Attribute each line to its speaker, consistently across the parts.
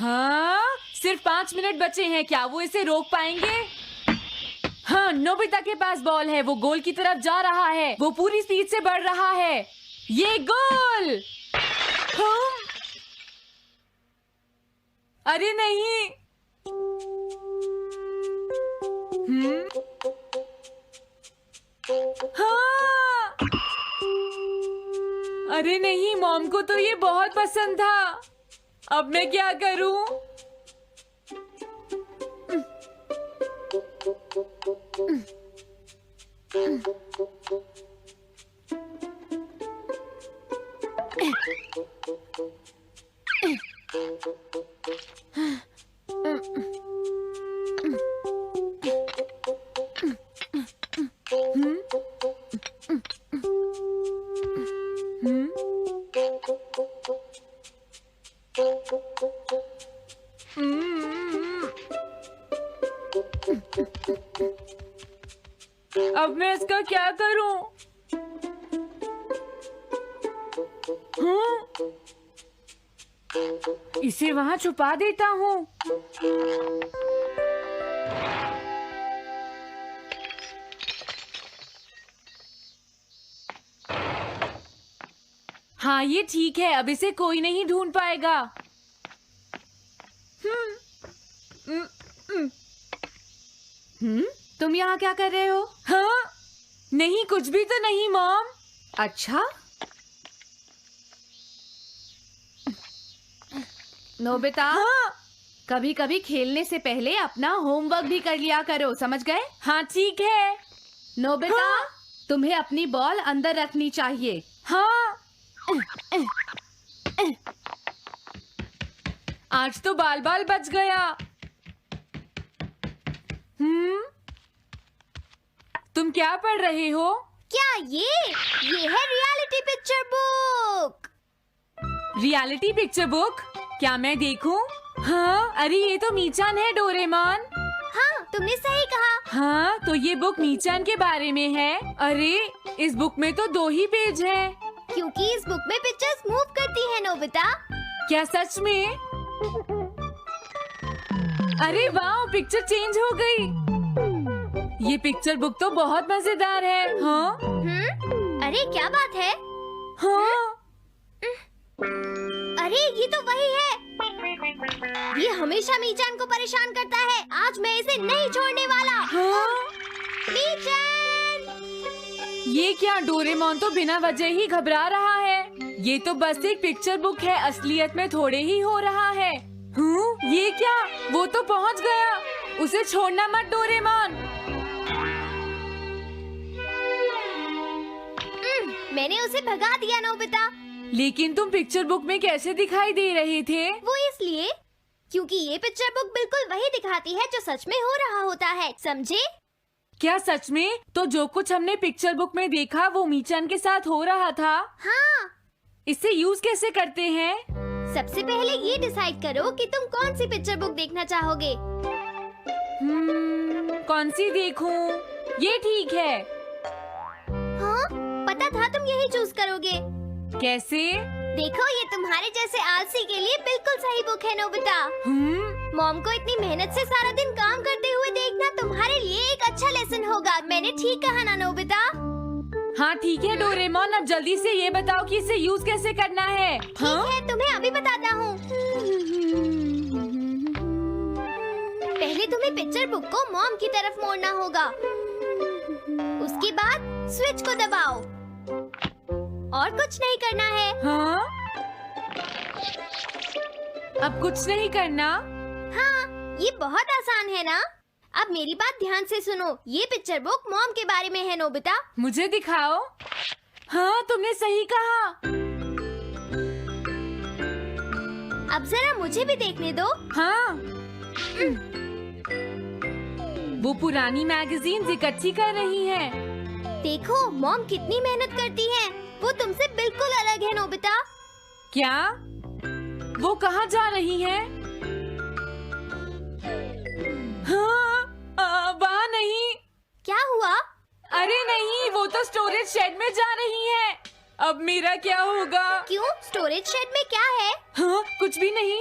Speaker 1: हाँ, सिर्फ 5 मिनट बचे हैं, क्या वो इसे रोक पाएंगे? हाँ, नोबिता के पास बॉल है, वो गोल की तरफ जा रहा है, वो पूरी स्पीड से बढ़ रहा है। ये गोल! हाँ? अरे नहीं! हाँ! अरे नहीं, मॉम को तो ये बहुत पसंद था। अब मैं क्या करूं? अब मैं इसका क्या करूं? इसे वहां छुपा देता हूँ। हाँ, ये ठीक है, अब इसे कोई नहीं ढूंढ पाएगा।
Speaker 2: तुम यहाँ क्या कर रहे हो?
Speaker 1: हाँ? नहीं, कुछ भी तो नहीं मॉम।
Speaker 2: अच्छा, नोबिता,
Speaker 1: हाँ?
Speaker 2: कभी कभी खेलने से पहले अपना होमवर्क भी कर लिया करो, समझ गए?
Speaker 1: हाँ ठीक है।
Speaker 2: नोबिता,
Speaker 1: हाँ?
Speaker 2: तुम्हें अपनी बॉल अंदर रखनी चाहिए।
Speaker 1: हाँ? आज तो बाल बाल बच गया। तुम क्या पढ़ रहे हो?
Speaker 3: क्या ये है reality picture book.
Speaker 1: Reality picture book? क्या मैं देखूं? हाँ, अरे ये तो मीचान है, डोरेमोन।
Speaker 3: हाँ, तुमने सही कहा।
Speaker 1: हाँ, तो ये बुक मीचान के बारे में है। अरे, इस बुक में तो 2 ही पेज हैं।
Speaker 3: क्योंकि इस बुक में पिक्चर्स मूव करती हैं, नोबिता।
Speaker 1: क्या सच में? अरे वाह, पिक्चर चेंज हो गई। ये पिक्चर बुक तो बहुत मजेदार है। हाँ?
Speaker 3: अरे क्या बात है?
Speaker 1: हाँ?
Speaker 3: अरे ये तो वही है। ये हमेशा मीचान को परेशान करता है। आज मैं इसे नहीं छोड़ने वाला।
Speaker 1: हाँ?
Speaker 3: मीचान!
Speaker 1: ये क्या, डोरेमोन तो बिना वजह ही घबरा रहा है। ये तो बस एक पिक्चर बुक है, असलियत में थोड़े ही हो रहा है। ये क्या, वो तो पहुंच गया। उसे छोड़ना मत डोरेमोन।
Speaker 3: मैंने उसे भगा दिया, नोबिता।
Speaker 1: लेकिन तुम पिक्चर बुक में कैसे दिखाई दे रहे थे?
Speaker 3: वो इसलिए क्योंकि ये पिक्चर बुक बिल्कुल वही दिखाती है जो सच में हो रहा होता है, समझे?
Speaker 1: क्या सच में? तो जो कुछ हमने पिक्चर बुक में देखा वो मीचान के साथ हो रहा था?
Speaker 3: हाँ।
Speaker 1: इसे यूज कैसे करते हैं?
Speaker 3: सबसे पहले ये डिसाइड करो कि तुम कौन सी पिक्चर बुक देखना चाहोगे।
Speaker 1: कौन सी देखूं? ये ठीक है।
Speaker 3: हाँ, पता था तुम यही चूज करोगे।
Speaker 1: कैसे?
Speaker 3: देखो, ये तुम्हारे जैसे आलसी के लिए बिल्कुल सही बुक है, नोबिता। मॉम को इतनी मेहनत से सारा दिन काम करते हुए देखना तुम्हारे लिए एक अच्छा लेसन होगा। मैंने ठीक कहा ना, नोबिता?
Speaker 1: हाँ ठीक है डोरेमोन, अब जल्दी से ये बताओ कि इसे यूज कैसे करना है।
Speaker 3: ठीक है, तुम्हें अभी बताता हूँ। पहले तुम्हें पिक्चर बुक को मॉम की तरफ मोड़ना होगा। उसके बाद स्विच को दबाओ। और कुछ नहीं करना है।
Speaker 1: हाँ? अब कुछ नहीं करना?
Speaker 3: हाँ, ये बहुत आसान है ना? अब मेरी बात ध्यान से सुनो। ये पिक्चर बुक मॉम के बारे में है, नोबिता।
Speaker 1: मुझे दिखाओ। हाँ, तुमने सही कहा।
Speaker 3: अब जरा मुझे भी देखने दो।
Speaker 1: हाँ। वो पुरानी मैगजीन्स इकट्ठी कर रही है।
Speaker 3: देखो, मॉम कितनी मेहनत करती है। वो तुमसे बिल्कुल अलग है, नोबिता।
Speaker 1: क्या? वो कहाँ जा रही है? हाँ, वहाँ नहीं।
Speaker 3: क्या हुआ?
Speaker 1: अरे नहीं, वो तो स्टोरेज शेड में जा रही है। अब मेरा क्या होगा?
Speaker 3: क्यों? स्टोरेज शेड में क्या है?
Speaker 1: हाँ, कुछ भी नहीं।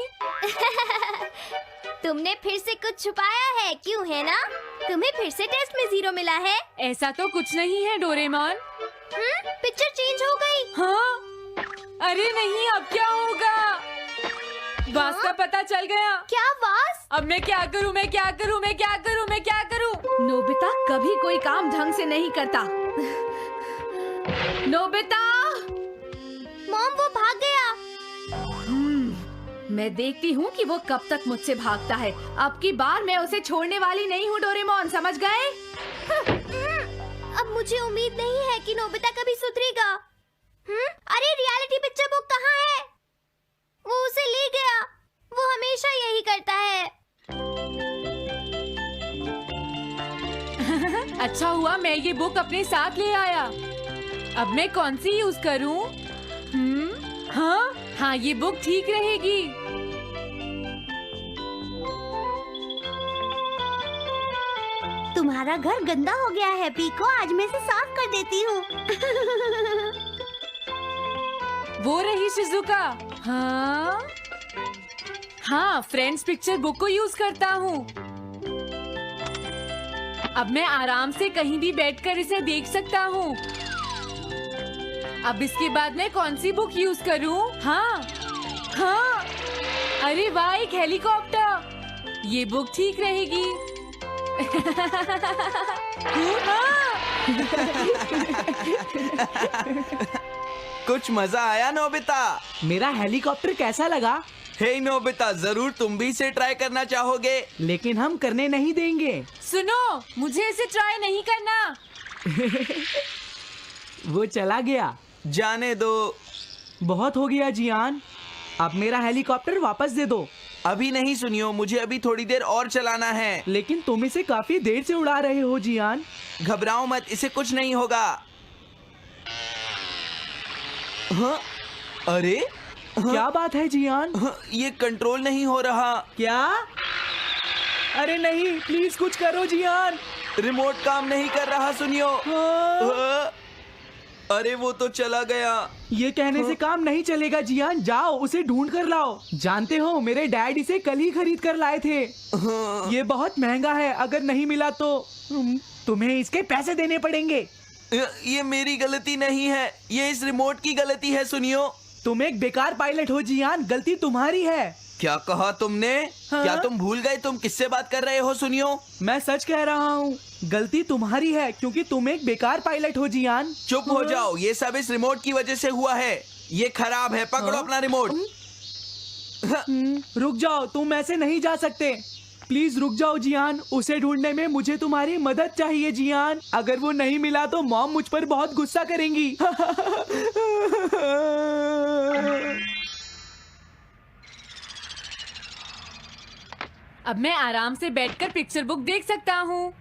Speaker 3: तुमने फिर से कुछ छुपाया है, क्यों है ना? तुम्हें फिर से टेस्ट में 0 मिला है।
Speaker 1: ऐसा तो कुछ नहीं है डोरेमोन।
Speaker 3: पिक्चर चेंज हो गई।
Speaker 1: हाँ? अरे नहीं, अब क्या होगा? वास का पता चल गया।
Speaker 3: क्या वास?
Speaker 1: अब मैं क्या करूँ? मैं क्या करूँ? मैं क्या करूँ? मैं क्या करूँ?
Speaker 2: नोबिता कभी कोई काम ढंग से नहीं करता। नोबिता!
Speaker 3: मॉम, वो भाग गया।
Speaker 2: मैं देखती हूँ कि वो कब तक मुझसे भागता है। अब की बार मैं उसे छोड़ने वाली नहीं हूँ डोरेमोन, समझ गए?
Speaker 3: अब मुझे उम्मीद नहीं है कि नोबिता कभी सुधरेगा। अरे रियलिटी पिक्चर बुक कहाँ है? वो उसे ले गया। वो हमेशा यही करता है।
Speaker 1: अच्छा हुआ मैं ये बुक अपने साथ ले आया। अब मैं कौन सी यूज करूँ? हाँ, ये बुक ठीक रहेगी।
Speaker 3: तुम्हारा घर गंदा हो गया है पीको, आज मैं इसे साफ कर देती हूँ।
Speaker 1: वो रही शिजुका। हाँ, फ्रेंड्स पिक्चर बुक को यूज करता हूँ। अब मैं आराम से कहीं भी बैठकर इसे देख सकता हूँ। अब इसके बाद मैं कौन सी बुक यूज करूँ? हाँ, अरे वाह, एक हेलीकॉप्टर। ये बुक ठीक रहेगी।
Speaker 4: कुछ मजा आया नोबिता?
Speaker 5: मेरा हेलीकॉप्टर कैसा लगा?
Speaker 4: हे नोबिता, जरूर तुम भी इसे ट्राई करना चाहोगे।
Speaker 5: लेकिन हम करने नहीं देंगे।
Speaker 1: सुनो, मुझे इसे ट्राई नहीं करना।
Speaker 5: वो चला गया।
Speaker 4: जाने दो।
Speaker 5: बहुत हो गया जियान, अब मेरा हेलीकॉप्टर वापस दे दो।
Speaker 4: अभी नहीं सुनियो, मुझे अभी थोड़ी देर और चलाना है।
Speaker 5: लेकिन तुम इसे काफी देर से उड़ा रहे हो जियान।
Speaker 4: घबराओ मत, इसे कुछ नहीं होगा। हाँ? अरे
Speaker 5: क्या बात है जियान?
Speaker 4: ये कंट्रोल नहीं हो रहा।
Speaker 5: क्या? अरे नहीं, प्लीज कुछ करो जियान।
Speaker 4: रिमोट काम नहीं कर रहा, सुनियो। अरे वो तो चला गया।
Speaker 5: ये कहने से काम नहीं चलेगा जियान, जाओ उसे ढूंढ कर लाओ। जानते हो, मेरे डैड इसे कल ही खरीद कर लाए थे। ये बहुत महंगा है, अगर नहीं मिला तो तुम्हें इसके पैसे देने पड़ेंगे।
Speaker 4: ये मेरी गलती नहीं है, ये इस रिमोट की गलती है, सुनियो।
Speaker 5: तुम एक बेकार पायलट हो जियान, गलती तुम्हारी है।
Speaker 4: क्या कहा तुमने?
Speaker 5: हाँ?
Speaker 4: क्या तुम भूल गए तुम किससे बात कर रहे हो? सुनियो,
Speaker 5: मैं सच कह रहा हूँ, गलती तुम्हारी है क्योंकि तुम एक बेकार पायलट हो जियान।
Speaker 4: चुप हो जाओ, ये सब इस रिमोट की वजह से हुआ है। ये खराब है, पकड़ो अपना रिमोट।
Speaker 5: रुक जाओ, तुम ऐसे नहीं जा सकते। प्लीज रुक जाओ जियान, उसे ढूंढने में मुझे तुम्हारी मदद चाहिए जियान। अगर वो नहीं मिला तो मॉम मुझ पर बहुत गुस्सा करेंगी।
Speaker 1: अब मैं आराम से बैठकर पिक्चर बुक देख सकता हूँ।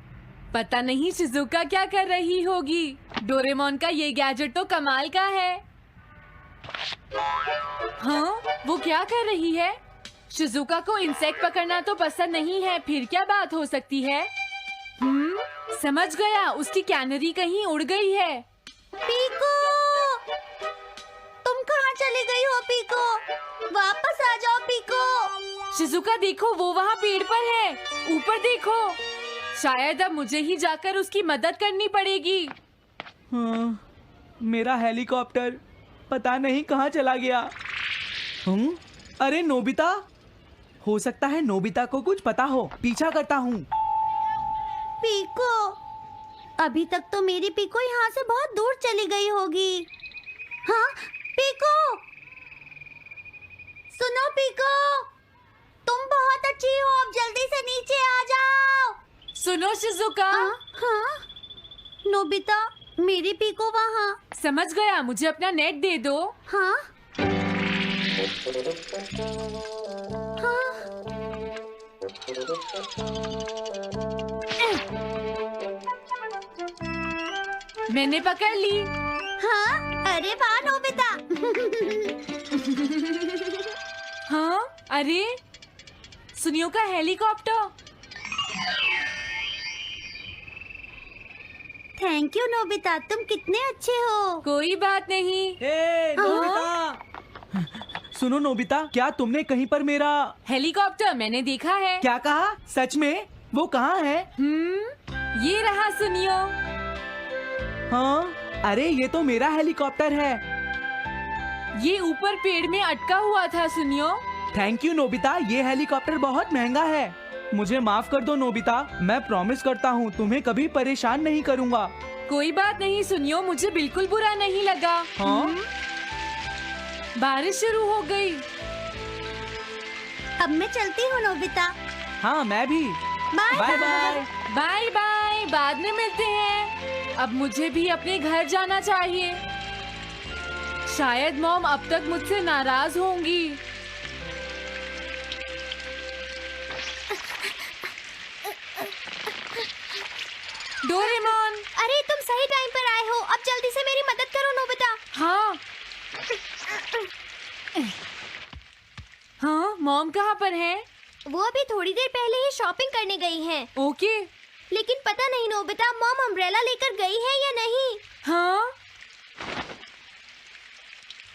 Speaker 1: पता नहीं शिजुका क्या कर रही होगी। डोरेमोन का ये गैजेट तो कमाल का है। हाँ, वो क्या कर रही है? शिजुका को इंसेक्ट पकड़ना तो पसंद नहीं है, फिर क्या बात हो सकती है? समझ गया, उसकी कैनरी कहीं उड़ गई है।
Speaker 3: पीको, तुम कहाँ चली गई हो पीको? वापस आ जाओ पीको।
Speaker 1: शिजुका देखो, वो वहाँ पेड़ पर है। ऊपर देखो, शायद अब मुझे ही जाकर उसकी मदद करनी पड़ेगी।
Speaker 5: हाँ, मेरा हेलीकॉप्टर पता नहीं कहाँ चला गया। अरे नोबिता, हो सकता है नोबिता को कुछ पता हो, पीछा करता हूँ।
Speaker 3: पीको, अभी तक तो मेरी पीको यहाँ से बहुत दूर चली गई होगी। हाँ पीको, सुनो पीको, तुम बहुत अच्छी हो, अब जल्दी से नीचे आ जाओ।
Speaker 1: सुनो शिजुका।
Speaker 3: हाँ? नोबिता, मेरी पीको वहाँ।
Speaker 1: समझ गया, मुझे अपना नेट दे दो।
Speaker 3: हाँ?
Speaker 1: मैंने पकड़ ली।
Speaker 3: हाँ? अरे वाह नोबिता।
Speaker 1: हाँ, अरे सुनियो का हेलीकॉप्टर।
Speaker 3: थैंक यू नोबिता, तुम कितने अच्छे हो।
Speaker 1: कोई बात नहीं।
Speaker 5: हे नोबिता, सुनो नोबिता, क्या तुमने कहीं पर मेरा
Speaker 1: हेलीकॉप्टर मैंने देखा है।
Speaker 5: क्या कहा? सच में? वो कहाँ है?
Speaker 1: ये रहा सुनियो।
Speaker 5: हाँ, अरे ये तो मेरा हेलीकॉप्टर है।
Speaker 1: ये ऊपर पेड़ में अटका हुआ था सुनियो।
Speaker 5: थैंक यू नोबिता, ये हेलीकॉप्टर बहुत महंगा है। मुझे माफ कर दो नोबिता, मैं प्रॉमिस करता हूँ तुम्हें कभी परेशान नहीं करूँगा।
Speaker 1: कोई बात नहीं सुनियो, मुझे बिल्कुल बुरा नहीं लगा।
Speaker 5: हाँ?
Speaker 1: बारिश शुरू हो गई।
Speaker 3: अब मैं चलती हूँ नोबिता।
Speaker 5: हाँ मैं भी।
Speaker 3: Bye
Speaker 5: bye bye.
Speaker 1: Bye bye, बाद में मिलते हैं। अब मुझे भी अपने घर जाना चाहिए। शायद मॉम अब तक मुझसे नाराज होंगी। डोरेमोन।
Speaker 3: अरे तुम सही टाइम पर आए हो, अब जल्दी से मेरी मदद करो नोबिता।
Speaker 1: हाँ हाँ, मॉम कहाँ पर है?
Speaker 3: वो अभी थोड़ी देर पहले ही शॉपिंग करने गई हैं।
Speaker 1: ओके।
Speaker 3: लेकिन पता नहीं नोबिता, मॉम अम्ब्रेला लेकर गई है या नहीं।
Speaker 1: हाँ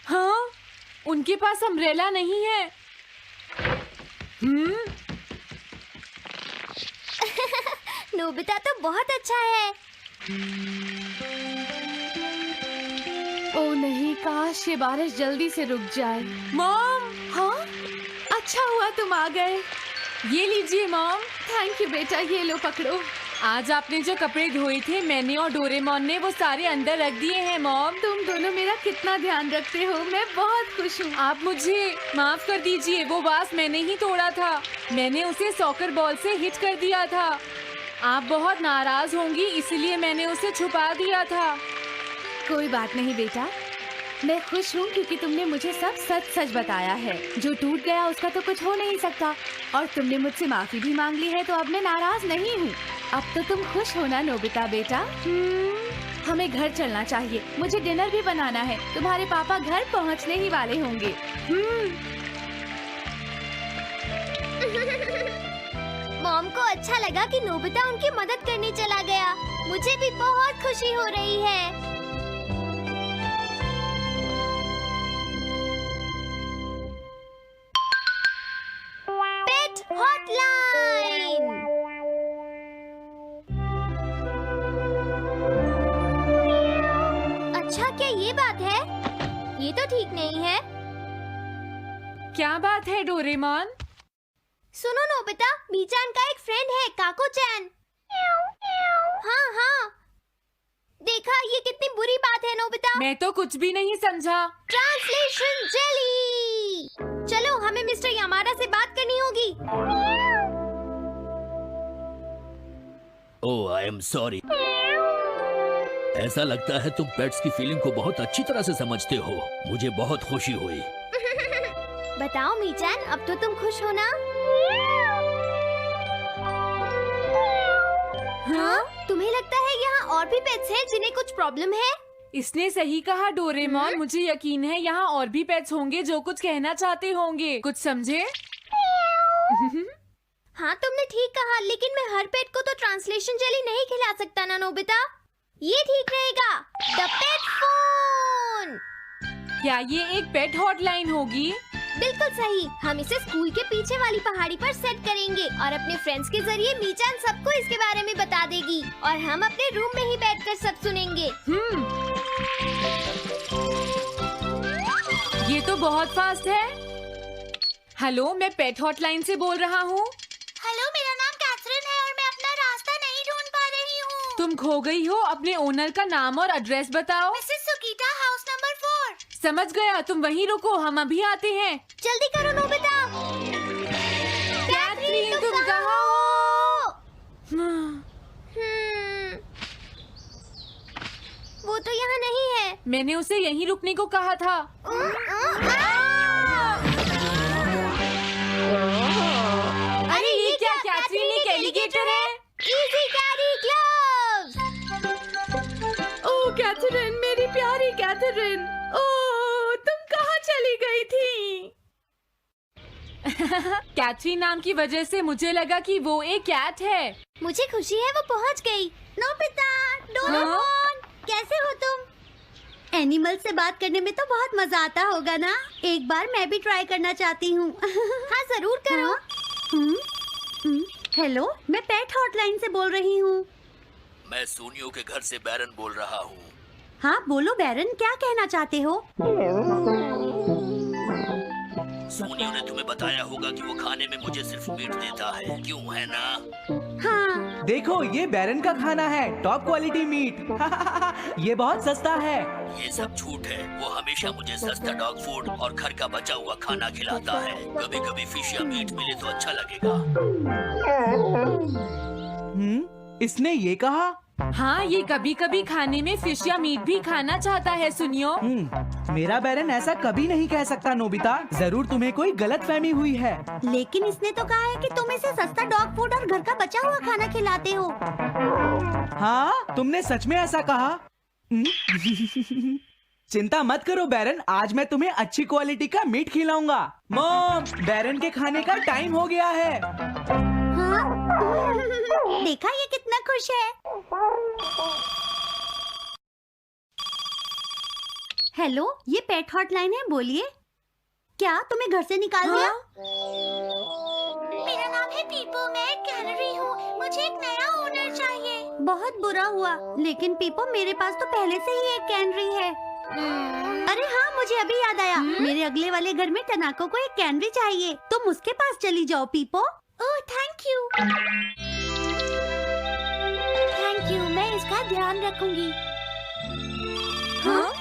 Speaker 1: हाँ, उनके पास अम्ब्रेला नहीं है।
Speaker 3: नोबिता तो बहुत अच्छा है।
Speaker 2: ओ नहीं, काश ये बारिश जल्दी से रुक जाए।
Speaker 1: मॉम,
Speaker 2: हाँ, अच्छा हुआ तुम आ गए।
Speaker 1: ये लीजिए मॉम।
Speaker 2: थैंक यू बेटा, ये लो पकड़ो।
Speaker 1: आज आपने जो कपड़े धोए थे मैंने और डोरेमोन ने वो सारे अंदर रख दिए हैं मॉम।
Speaker 2: तुम दोनों मेरा कितना ध्यान रखते हो, मैं बहुत खुश हूँ।
Speaker 1: आप मुझे माफ कर दीजिए, वो वास मैंने ही तोड़ा था। मैंने उसे सॉकर बॉल से हिट कर दिया था। आप बहुत नाराज होंगी इसलिए मैंने उसे छुपा दिया था।
Speaker 2: कोई बात नहीं बेटा, मैं खुश हूँ क्योंकि तुमने मुझे सब सच सच बताया है। जो टूट गया उसका तो कुछ हो नहीं सकता, और तुमने मुझसे माफी भी मांग ली है, तो अब मैं नाराज नहीं हूँ। अब तो तुम खुश हो ना नोबिता बेटा? हमें घर चलना चाहिए, मुझे डिनर भी बनाना है। तुम्हारे पापा घर पहुँचने ही वाले होंगे।
Speaker 3: मॉम को अच्छा लगा कि नोबिता उनकी मदद करने चला गया। मुझे भी बहुत खुशी हो रही है। पेट हॉटलाइन। अच्छा, क्या ये बात है? ये तो ठीक नहीं है।
Speaker 1: क्या बात है डोरेमोन?
Speaker 3: सुनो नोबिता, मीचान का एक फ्रेंड है, काको-चैन। हाँ हाँ, देखा, ये कितनी बुरी बात है नोबिता।
Speaker 1: मैं तो कुछ भी नहीं समझा।
Speaker 3: Translation jelly. चलो, हमें मिस्टर यामाडा से बात करनी होगी।
Speaker 6: ओह, आई एम सॉरी। ऐसा लगता है तुम पेट्स की फीलिंग को बहुत अच्छी तरह से समझते हो। मुझे बहुत खुशी हुई।
Speaker 3: बताओ मीचान, अब तो तुम खुश हो ना? हाँ? तुम्हें लगता है यहाँ और भी पेट्स हैं जिन्हें कुछ प्रॉब्लम है?
Speaker 1: इसने सही कहा डोरेमोन। मुझे यकीन है यहाँ और भी पेट्स होंगे जो कुछ कहना चाहते होंगे। कुछ समझे?
Speaker 3: हाँ, तुमने ठीक कहा, लेकिन मैं हर पेट को तो ट्रांसलेशन जेली नहीं खिला सकता ना नोबिता। ये ठीक रहेगा। The pet phone.
Speaker 1: क्या ये एक पेट हॉटलाइन होगी?
Speaker 3: बिल्कुल सही। हम इसे स्कूल के पीछे वाली पहाड़ी पर सेट करेंगे और अपने फ्रेंड्स के जरिए मीचान सबको इसके बारे में बता देगी और हम अपने रूम में ही बैठकर सब सुनेंगे।
Speaker 1: ये तो बहुत फास्ट है। हेलो, मैं पेट हॉटलाइन से बोल रहा हूँ।
Speaker 3: हेलो, मेरा नाम कैथरीन है और मैं अपना रास्ता नहीं ढूंढ पा रही हूँ।
Speaker 1: तुम खो गई हो, अपने ओनर का नाम और एड्रेस बताओ।
Speaker 3: Mrs Sukita, house number 4।
Speaker 1: समझ गया, तुम वहीं रुको, हम अभी आते हैं।
Speaker 3: जल्दी करो नोबिता।
Speaker 1: कैथरीन, तुम कहाँ हो?
Speaker 3: वो तो यहाँ नहीं है।
Speaker 1: मैंने उसे यहीं रुकने को कहा था। अरे ये क्या? कैथरीन एक एलिगेटर है।
Speaker 3: Easy carry gloves.
Speaker 2: Oh Catherine, मेरी प्यारी कैथरीन, ओह तुम कहाँ चली गई थी?
Speaker 1: कैथरीन नाम की वजह से मुझे लगा कि वो एक कैट है।
Speaker 3: मुझे खुशी है वो पहुँच गई। नोबिता, डोरेमोन, कैसे हो तुम?
Speaker 7: एनिमल से बात करने में तो बहुत मजा आता होगा ना। एक बार मैं भी ट्राई करना चाहती हूँ।
Speaker 3: हाँ जरूर करो।
Speaker 7: हेलो, मैं पेट हॉटलाइन से बोल रही हूँ।
Speaker 6: मैं सोनियो के घर से बैरन बोल रहा हूँ।
Speaker 7: हाँ बोलो बैरन, क्या कहना चाहते हो?
Speaker 6: सोनियो ने तुम्हें बताया होगा कि वो खाने में मुझे सिर्फ मीट देता है, क्यों है ना?
Speaker 7: हाँ।
Speaker 5: देखो ये बैरन का खाना है, टॉप क्वालिटी मीट। ये बहुत सस्ता है।
Speaker 6: ये सब झूठ है। वो हमेशा मुझे सस्ता डॉग फूड और घर का बचा हुआ खाना खिलाता है। कभी कभी फिश या मीट मिले तो अच्छा लगेगा।
Speaker 5: इसने ये कहा?
Speaker 1: हाँ, ये कभी कभी खाने में फिश या मीट भी खाना चाहता है सुनियो।
Speaker 5: मेरा बैरन ऐसा कभी नहीं कह सकता नोबिता। जरूर तुम्हें कोई गलतफहमी हुई है।
Speaker 7: लेकिन इसने तो कहा है कि तुम इसे सस्ता डॉग फूड और घर का बचा हुआ खाना खिलाते हो।
Speaker 5: हाँ, तुमने सच में ऐसा कहा? चिंता मत करो बैरन, आज मैं तुम्हें अच्छी क्वालिटी का मीट खिलाऊंगा। मॉम, बैरन के खाने का टाइम हो गया है।
Speaker 7: हाँ? देखा ये कितना खुश है। हेलो, ये पेट हॉटलाइन है, बोलिए। क्या तुम्हें घर से निकाल दिया? मेरा नाम है पीपो, मैं एक कैनरी हूँ। मुझे एक नया ओनर चाहिए। बहुत बुरा हुआ, लेकिन पीपो मेरे पास तो पहले से ही एक कैनरी है। अरे हाँ, मुझे अभी याद आया। मेरे अगले वाले घर में टनाको को एक कैनरी चाहिए। तुम उसके पास चली जाओ पीपो।
Speaker 3: Oh thank you. Thank you, मैं इसका ध्यान रखूंगी। हाँ?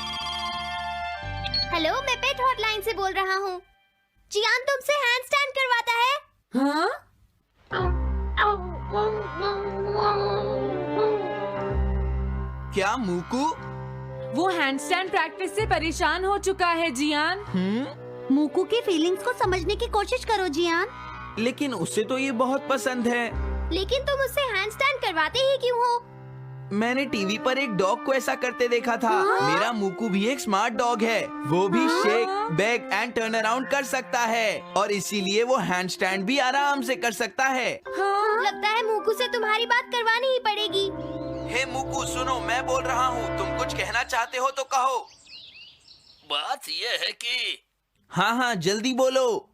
Speaker 3: हेलो, मैं पेट हॉटलाइन से बोल रहा हूँ। जियान तुमसे हैंडस्टैंड करवाता है।
Speaker 1: हाँ?
Speaker 4: क्या मूकू?
Speaker 1: वो हैंडस्टैंड प्रैक्टिस से परेशान हो चुका है जियान।
Speaker 7: मूकू की फीलिंग्स को समझने की कोशिश करो जियान।
Speaker 4: लेकिन उसे तो ये बहुत पसंद है।
Speaker 3: लेकिन तुम उससे हैंडस्टैंड करवाते ही क्यों हो?
Speaker 4: मैंने टीवी पर एक डॉग को ऐसा करते देखा था। मेरा मूकू भी एक स्मार्ट डॉग है। वो भी shake, bag and turn around कर सकता है और इसीलिए वो हैंडस्टैंड भी आराम से कर सकता है।
Speaker 3: लगता है मूकू से तुम्हारी बात करवानी ही पड़ेगी।
Speaker 4: हे मूकू, सुनो, मैं बोल रहा हूँ। तुम कुछ कहना चाहते हो तो कहो।
Speaker 6: बात ये है कि
Speaker 4: हाँ हाँ, जल्दी बोलो।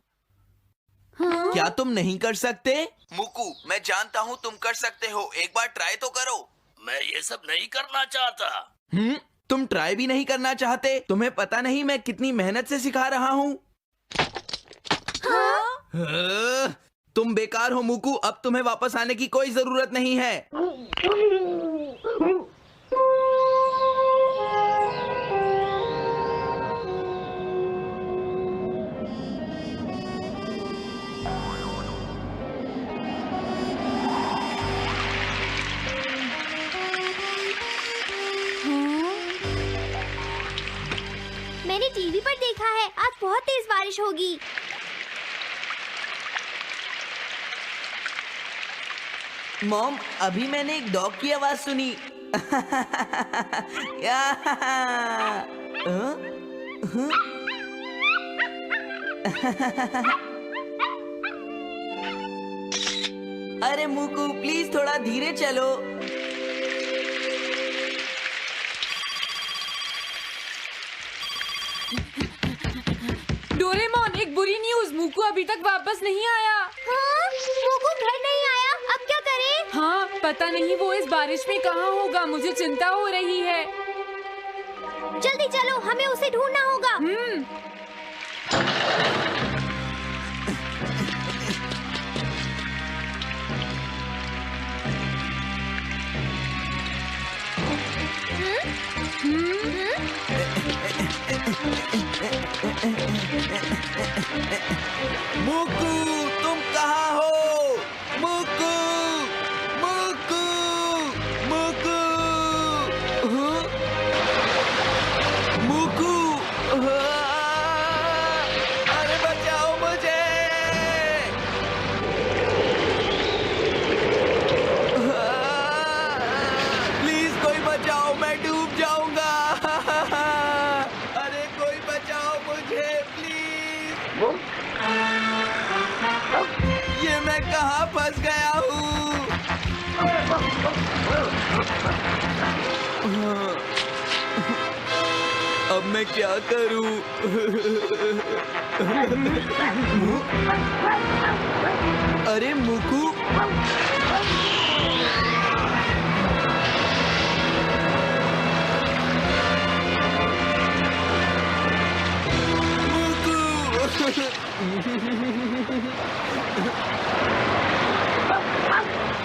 Speaker 4: क्या तुम नहीं कर सकते? मूकू, मैं जानता हूँ तुम कर सकते हो। एक बार ट्राई तो करो।
Speaker 6: मैं ये सब नहीं करना चाहता।
Speaker 4: तुम ट्राई भी नहीं करना चाहते? तुम्हें पता नहीं मैं कितनी मेहनत से सिखा रहा हूँ। तुम बेकार हो मूकू। अब तुम्हें वापस आने की कोई जरूरत नहीं है।
Speaker 3: मैंने टीवी पर देखा है, आज बहुत तेज बारिश होगी।
Speaker 4: मॉम, अभी मैंने एक डॉग की आवाज सुनी। अरे मूकू, प्लीज थोड़ा धीरे चलो।
Speaker 1: डोरेमोन, एक बुरी न्यूज़, मूकू अभी तक वापस नहीं आया।
Speaker 3: हाँ? मूकू घर नहीं आया, अब क्या करें?
Speaker 1: हाँ, पता नहीं वो इस बारिश में कहाँ होगा। मुझे चिंता हो रही है।
Speaker 3: जल्दी चलो, हमें उसे ढूंढना होगा।
Speaker 4: मूकू, तुम कहाँ हो? मूकू, मूकू, मूकू, मूकू, अरे बचाओ मुझे। प्लीज कोई बचाओ, मैं डूब जाऊंगा। अरे कोई बचाओ मुझे प्लीज। ये मैं कहाँ फंस गया हूँ? अब मैं क्या करूं? अरे मुकू,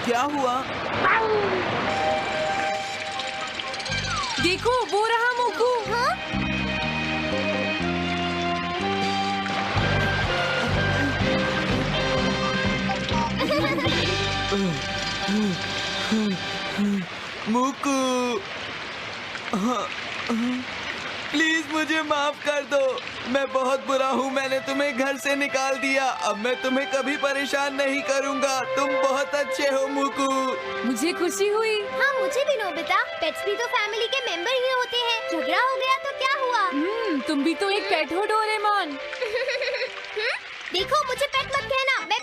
Speaker 4: क्या हुआ?
Speaker 1: देखो वो रहा मुकू।
Speaker 3: हाँ?
Speaker 4: मुकू, प्लीज मुझे माफ कर दो। मैं बहुत बुरा हूँ, मैंने तुम्हें घर से निकाल दिया। अब मैं तुम्हें कभी परेशान नहीं करूँगा। तुम बहुत अच्छे हो मुकू।
Speaker 1: मुझे खुशी हुई।
Speaker 3: हाँ मुझे भी नोबिता, पेट्स भी तो फैमिली के मेंबर ही होते हैं। झगड़ा हो गया तो क्या हुआ?
Speaker 1: तुम भी तो एक पेट हो डोरेमोन।
Speaker 3: देखो मुझे पेट मत कहना, मैं